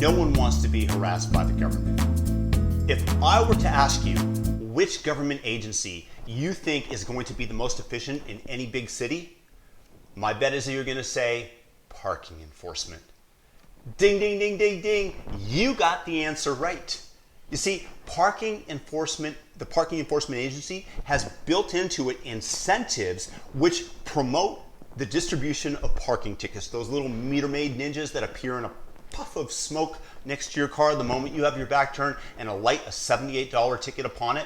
No one wants to be harassed by the government. If I were to ask you which government agency you think is going to be the most efficient in any big city, my bet is that you're going to say parking enforcement. Ding, ding, ding, ding, ding. You got the answer right. You see, the Parking Enforcement Agency has built into it incentives which promote the distribution of parking tickets, those little meter maid ninjas that appear in a puff of smoke next to your car the moment you have your back turned and alight a $78 ticket upon it.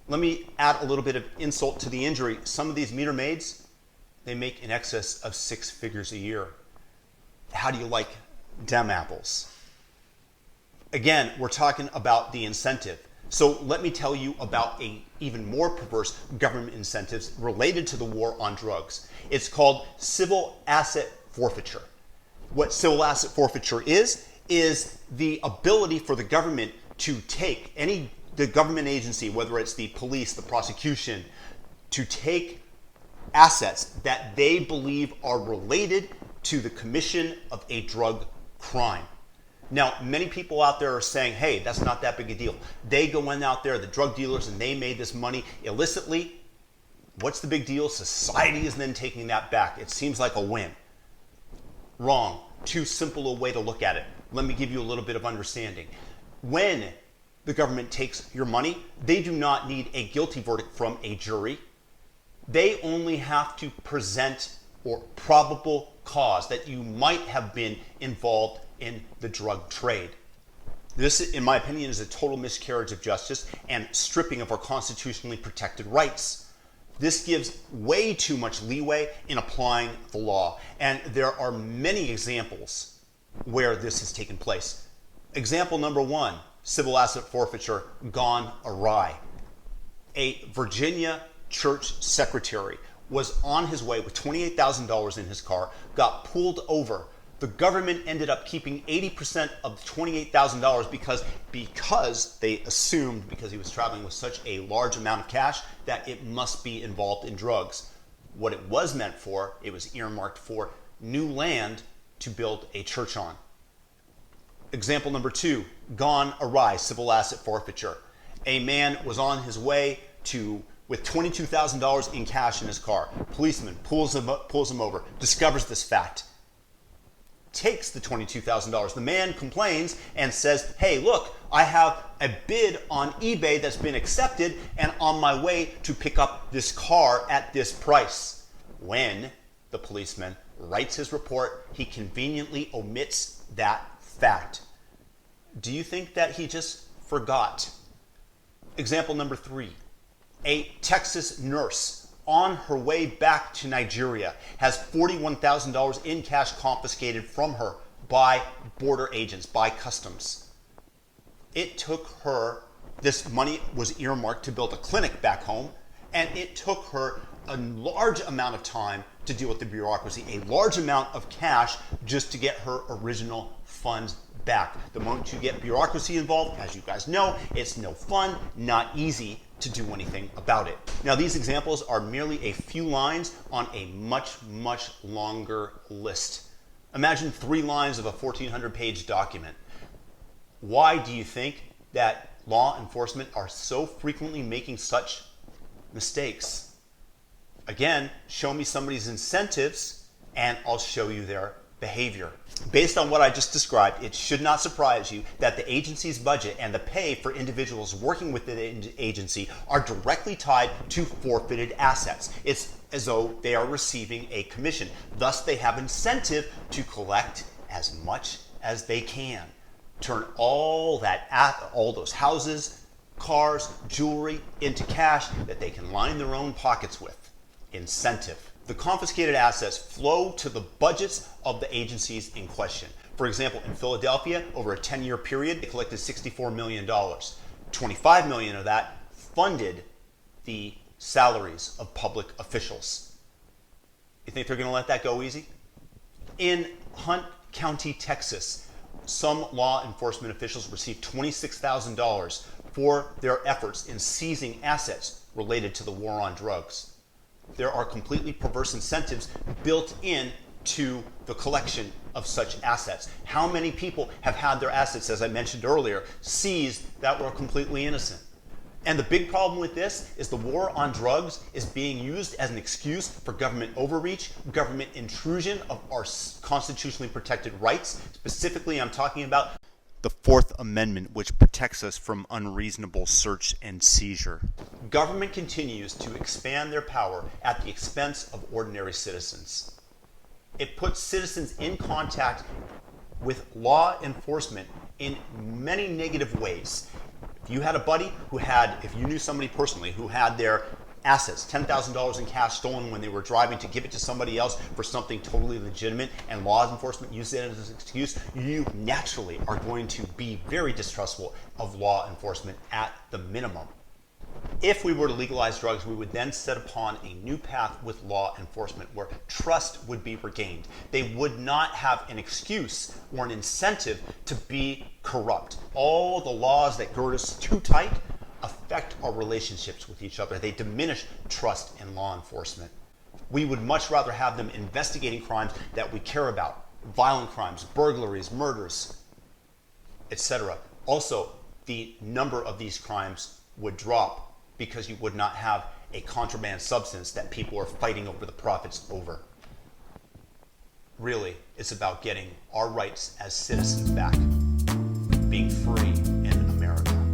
Let me add a little bit of insult to the injury. Some of these meter maids, they make in excess of 6 figures a year. How do you like them apples? Again, we're talking about the incentive. So let me tell you about a even more perverse government incentives related to the war on drugs. It's called civil asset forfeiture. What civil asset forfeiture is the ability for the government to take the government agency, whether it's the police, the prosecution, to take assets that they believe are related to the commission of a drug crime. Now, many people out there are saying, hey, that's not that big a deal. They go in out there, the drug dealers, and they made this money illicitly. What's the big deal? Society is then taking that back. It seems like a win. Wrong. Too simple a way to look at it. Let me give you a little bit of understanding. When the government takes your money, they do not need a guilty verdict from a jury. They only have to present or probable cause that you might have been involved in the drug trade. This, in my opinion, is a total miscarriage of justice and stripping of our constitutionally protected rights. This gives way too much leeway in applying the law, and there are many examples where this has taken place. Example number 1, civil asset forfeiture gone awry. A Virginia church secretary was on his way with $28,000 in his car, got pulled over. The government ended up keeping 80% of the $28,000 because they assumed, because he was traveling with such a large amount of cash, that it must be involved in drugs. What it was meant for, it was earmarked for new land to build a church on. Example number 2, gone awry, civil asset forfeiture. A man was on his way with $22,000 in cash in his car. Policeman pulls him over, discovers this fact, takes the $22,000. The man complains and says, hey, look, I have a bid on eBay that's been accepted and on my way to pick up this car at this price. When the policeman writes his report, he conveniently omits that fact. Do you think that he just forgot? Example number 3. A Texas nurse on her way back to Nigeria has $41,000 in cash confiscated from her by border agents, by customs. It took her, this money was earmarked to build a clinic back home, and it took her a large amount of time to deal with the bureaucracy, a large amount of cash just to get her original funds back. The moment you get bureaucracy involved, as you guys know, it's no fun, not easy to do anything about it. Now, these examples are merely a few lines on a much, much longer list. Imagine 3 lines of a 1,400-page document. Why do you think that law enforcement are so frequently making such mistakes? Again, show me somebody's incentives and I'll show you their behavior. Based on what I just described, it should not surprise you that the agency's budget and the pay for individuals working with the agency are directly tied to forfeited assets. It's as though they are receiving a commission. Thus, they have incentive to collect as much as they can. Turn all those houses, cars, jewelry into cash that they can line their own pockets with. Incentive. The confiscated assets flow to the budgets of the agencies in question. For example, in Philadelphia, over a 10-year period, they collected $64 million. $25 million of that funded the salaries of public officials. You think they're going to let that go easy? In Hunt County, Texas, some law enforcement officials received $26,000 for their efforts in seizing assets related to the war on drugs. There are completely perverse incentives built in to the collection of such assets? How many people have had their assets, as I mentioned earlier, seized that were completely innocent? And the big problem with this is the war on drugs is being used as an excuse for government overreach, government intrusion of our constitutionally protected rights. Specifically, I'm talking about the Fourth Amendment, which protects us from unreasonable search and seizure. Government continues to expand their power at the expense of ordinary citizens. It puts citizens in contact with law enforcement in many negative ways. If you had a buddy if you knew somebody personally who had their assets, $10,000 in cash stolen when they were driving to give it to somebody else for something totally legitimate, and law enforcement used it as an excuse, you naturally are going to be very distrustful of law enforcement at the minimum. If we were to legalize drugs, we would then set upon a new path with law enforcement where trust would be regained. They would not have an excuse or an incentive to be corrupt. All the laws that gird us too tight affect our relationships with each other. They diminish trust in law enforcement. We would much rather have them investigating crimes that we care about, violent crimes, burglaries, murders, etc. Also, the number of these crimes would drop because you would not have a contraband substance that people are fighting over the profits over. Really, it's about getting our rights as citizens back, being free in America.